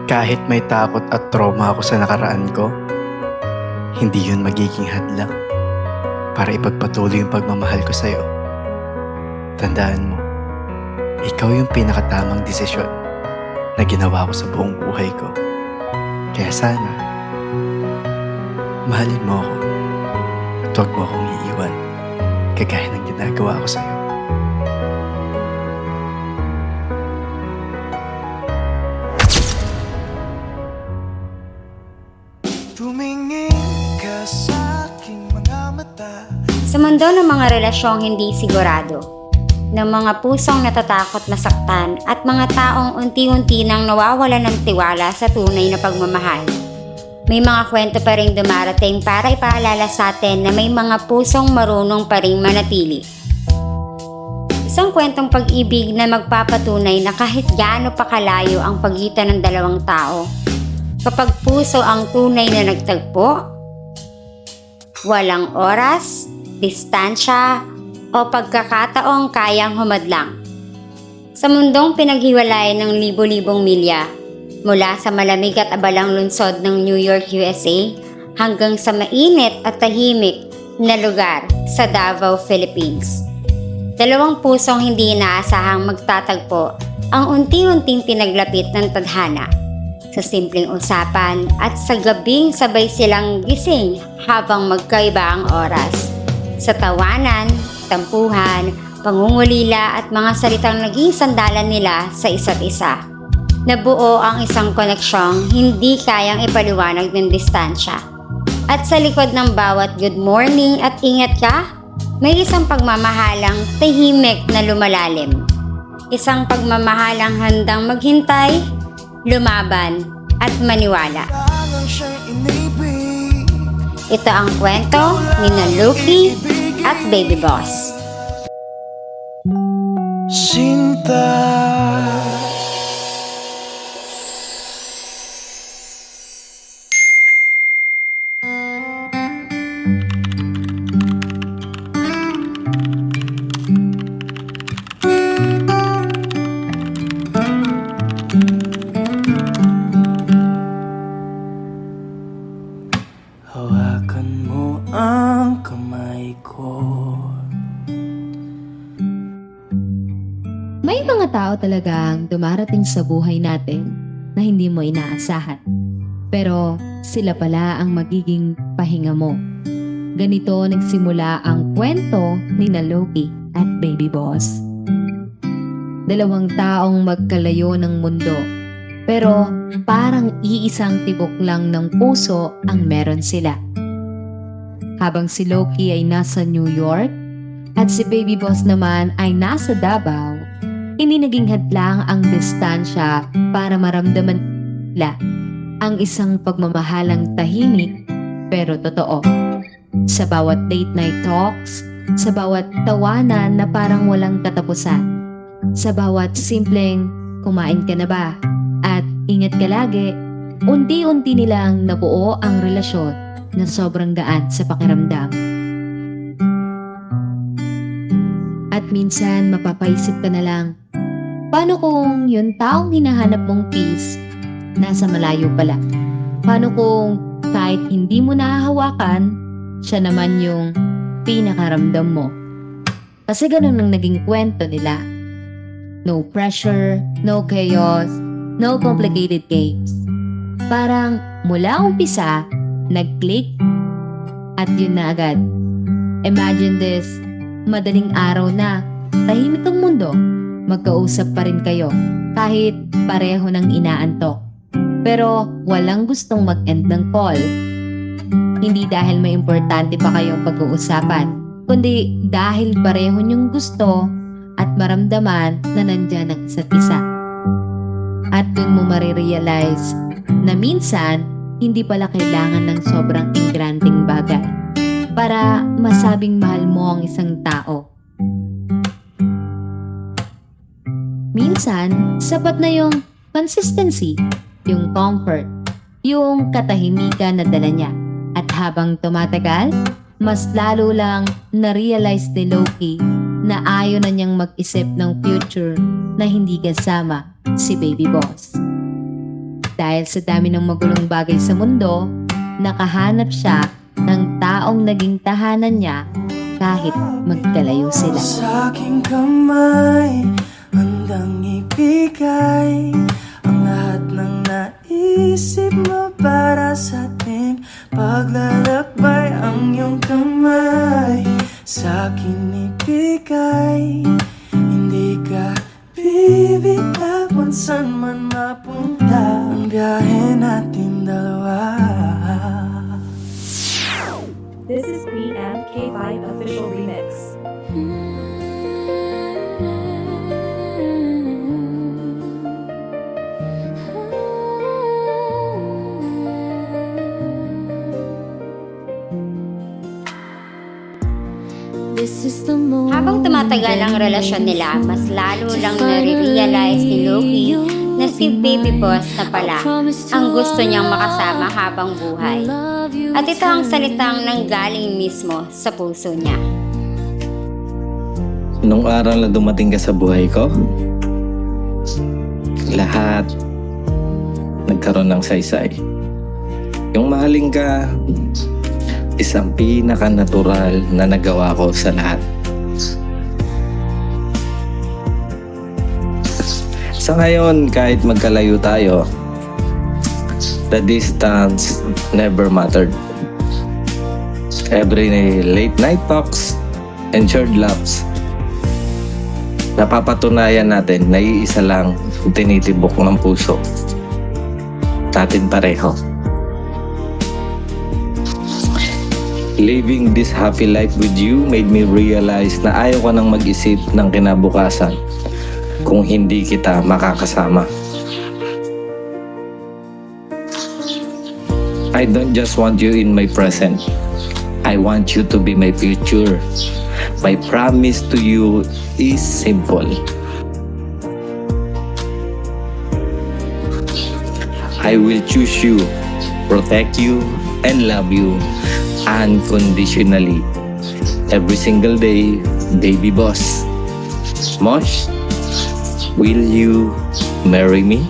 Kahit may takot at trauma ako sa nakaraan ko, hindi yun magiging hadlang para ipagpatuloy yung pagmamahal ko sa'yo. Tandaan mo, ikaw yung pinakatamang desisyon na ginawa ko sa buong buhay ko. Kaya sana, mahalin mo ako at huwag mo akong iiwan kagaya ng ginagawa ko sa'yo. Tumingin ka sa aking mga mata. Sa mundo ng mga relasyong hindi sigurado, ng mga pusong natatakot masaktan at mga taong unti-unti nang nawawalan ng tiwala sa tunay na pagmamahal, may mga kwento pa rin dumarating para ipaalala sa atin na may mga pusong marunong pa rin manatili. Isang kwentong pag-ibig na magpapatunay na kahit gaano pa kalayo ang pagitan ng dalawang tao, kapag puso ang tunay na nagtagpo, walang oras, distansya, o pagkakataong kayang humadlang. Sa mundong pinaghiwalay ng libo-libong milya, mula sa malamig at abalang lungsod ng New York, USA, hanggang sa mainit at tahimik na lugar sa Davao, Philippines. Dalawang pusong hindi inaasahang magtatagpo ang unti-unting pinaglapit ng tadhana. Sa simpleng usapan at sa gabing sabay silang gising habang magkaiba ang oras. Sa tawanan, tampuhan, pangungulila at mga salitang naging sandalan nila sa isa't isa. Nabuo ang isang koneksyong hindi kayang ipaliwanag ng distansya. At sa likod ng bawat good morning at ingat ka, may isang pagmamahalang tahimik na lumalalim. Isang pagmamahalang handang maghintay, lumaban at maniwala. Parang siya'y inibig. Ito ang kwento ni Loki at Baby Boss. Sinta. Hawakan mo ang kamay ko. May mga tao talagang dumarating sa buhay natin na hindi mo inaasahan. Pero sila pala ang magiging pahinga mo. Ganito nagsimula ang kwento ni Loki at Baby Boss. Dalawang taong magkalayo ng mundo, pero parang iisang tibok lang ng puso ang meron sila. Habang si Loki ay nasa New York at si Baby Boss naman ay nasa Davao, hindi naging hadlang ang distansya para maramdaman nila ang isang pagmamahalang tahimik pero totoo. Sa bawat date night talks, sa bawat tawanan na parang walang katapusan, sa bawat simpleng kumain ka na ba at ingat ka lagi, unti-unti nilang nabuo ang relasyon na sobrang gaan sa pakiramdam. At minsan mapapaisip ka na lang, paano kung yung taong hinahanap mong peace nasa malayo pala? Paano kung kahit hindi mo nahahawakan, siya naman yung pinakaramdam mo? Kasi ganun ang naging kwento nila. No pressure, no chaos, no complicated games. Parang mula umpisa, nag-click at yun na agad. Imagine this, madaling araw na, tahimik ang mundo, magkausap pa rin kayo kahit pareho ng inaantok. Pero walang gustong mag-end ng call. Hindi dahil may importante pa kayong pag-uusapan, kundi dahil pareho niyong gusto at maramdaman na nandyan ang isa't isa. At dun mo marirealize na minsan hindi pala kailangan ng sobrang ingranding bagay para masabing mahal mo ang isang tao. Minsan, sapat na yung consistency, yung comfort, yung katahimikan na dala niya. At habang tumatagal, mas lalo lang na-realize ni Loki na ayaw na niyang mag-isip ng future na hindi kasama si Baby Boss. Dahil sa dami ng magulong bagay sa mundo, nakahanap siya ng taong naging tahanan niya kahit magkalayo sila. Sa aking kamay, handang ibigay ang lahat ng naisip mo para sa ating paglalakbay. Ang iyong kamay sa akin ibigay, hindi ka bibitawan saan man mapunta ang biyahe natin dalawa. This is BMK5 Official Remix. Habang tumatagal ang relasyon nila, mas lalo lang nare-realize ni Loki na si Baby Boss na pala ang gusto niyang makasama habang buhay. At ito ang salitang nanggaling mismo sa puso niya. Nung araw na dumating ka sa buhay ko, lahat nagkaroon ng saysay. Yung mahalin ka, isang pinaka-natural na nagawa ko sa lahat. Sa ngayon, kahit magkalayo tayo, the distance never mattered. Every late night talks and short laughs, napapatunayan natin na iisa lang ang tinitibok ng puso natin pareho. Living this happy life with you made me realize na ayaw ko nang mag-isip ng kinabukasan kung hindi kita makakasama. I don't just want you in my present. I want you to be my future. My promise to you is simple. I will choose you, protect you, and love you unconditionally. Every single day, Baby Boss. Mosh, will you marry me?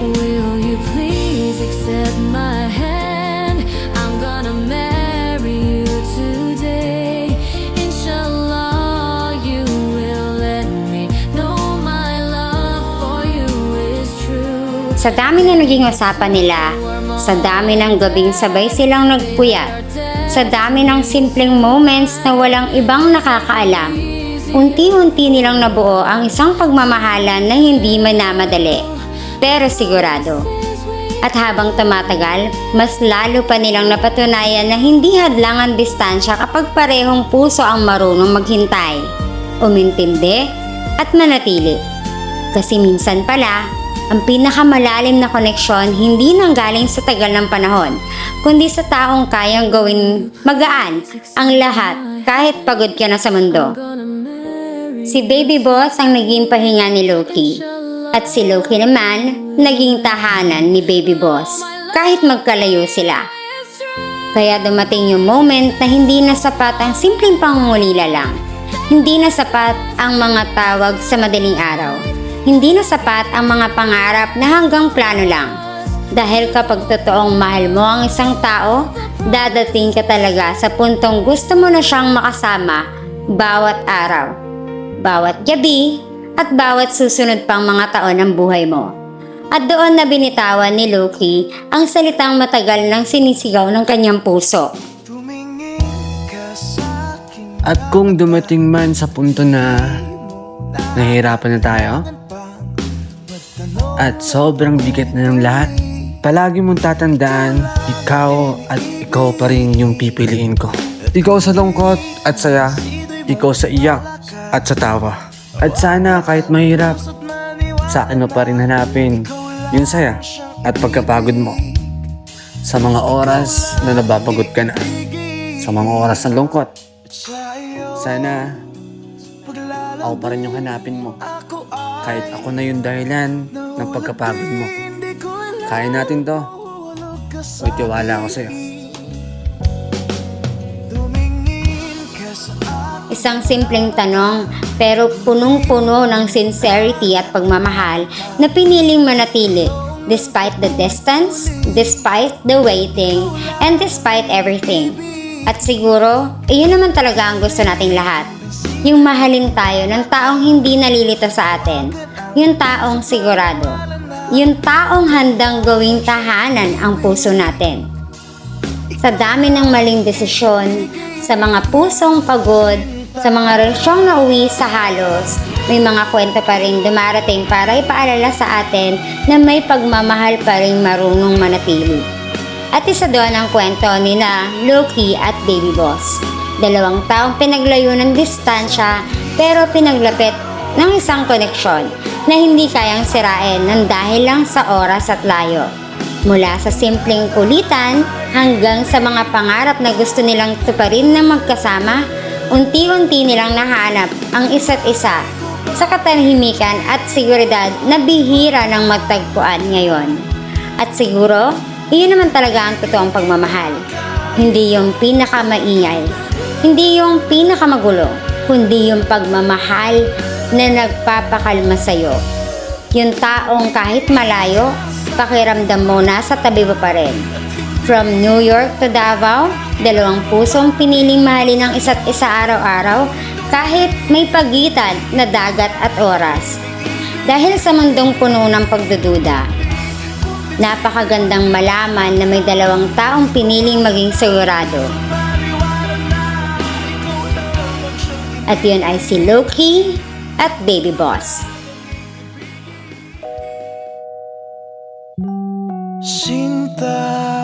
Will you please accept my hand? I'm gonna marry you today. Inshallah, you will let me know my love for you is true. Sa dami na naging usapan nila, sa dami ng gabing sabay silang nagpuyat, sa dami ng simpleng moments na walang ibang nakakaalam, unti-unti nilang nabuo ang isang pagmamahalan na hindi manamadali, pero sigurado. At habang tumatagal, mas lalo pa nilang napatunayan na hindi hadlang ang distansya kapag parehong puso ang marunong maghintay, umintindi, at manatili. Kasi minsan pala, ang pinakamalalim na koneksyon hindi nanggaling sa tagal ng panahon, kundi sa taong kayang gawin magaan ang lahat kahit pagod ka na sa mundo. Si Baby Boss ang naging pahinga ni Loki, at si Loki naman naging tahanan ni Baby Boss kahit magkalayo sila. Kaya dumating yung moment na hindi na sapat ang simpleng pangungulila lang. Hindi na sapat ang mga tawag sa madaling araw. Hindi na sapat ang mga pangarap na hanggang plano lang. Dahil kapag totoong mahal mo ang isang tao, dadating ka talaga sa puntong gusto mo na siyang makasama bawat araw, bawat gabi, at bawat susunod pang mga taon ng buhay mo. At doon na binitawan ni Loki ang salitang matagal nang sinisigaw ng kanyang puso. Tumingin ka sa aking At kung dumating man sa punto na nahihirapan na tayo at sobrang bigat na ng lahat, palagi mong tatandaan, ikaw at ikaw pa rin yung pipiliin ko. Ikaw sa lungkot at saya, ikaw sa iyak at sa tawa. At sana kahit mahirap, sa akin mo pa rin hanapin yung saya at pagkapagod mo. Sa mga oras na nababagod ka na, sa mga oras ng lungkot, sana ako pa rin yung hanapin mo. Kahit ako na yung dahilan ng pagkapagod mo. Kaya natin to. May tiwala ako sa'yo. Isang simpleng tanong pero punong-puno ng sincerity at pagmamahal na piniling manatili despite the distance, despite the waiting, and despite everything. At siguro, iyon naman talaga ang gusto nating lahat. Yung mahalin tayo ng taong hindi nalilito sa atin. Yung taong sigurado. Yung taong handang gawing tahanan ang puso natin. Sa dami ng maling desisyon, sa mga pusong pagod, sa mga relasyong nauwi sa halos, may mga kwento pa rin dumarating para ipaalala sa atin na may pagmamahal pa rin marunong manatili. At isa doon ang kwento nila Loki at Baby Boss. 2 taong pinaglayo ng distansya pero pinaglapit ng isang koneksyon na hindi kayang sirain ng dahil lang sa oras at layo. Mula sa simpleng kulitan hanggang sa mga pangarap na gusto nilang tuparin na magkasama, unti-unti nilang nahanap ang isa't isa sa katahimikan at seguridad na bihira ng magtagpuan ngayon. At siguro, iyon naman talaga ang totoong pagmamahal. Hindi yung pinakamaingay, hindi yung pinakamagulo, kundi yung pagmamahal na nagpapakalma sa'yo. Yung taong kahit malayo, pakiramdam mo nasa tabi mo pa rin. From New York to Davao, 2 pusong piniling mahalin ang isa't isa araw-araw kahit may pagitan na dagat at oras. Dahil sa mundong puno ng pagdududa, napakagandang malaman na may 2 taong piniling maging sigurado. At yun ay si Loki at Baby Boss. Sinta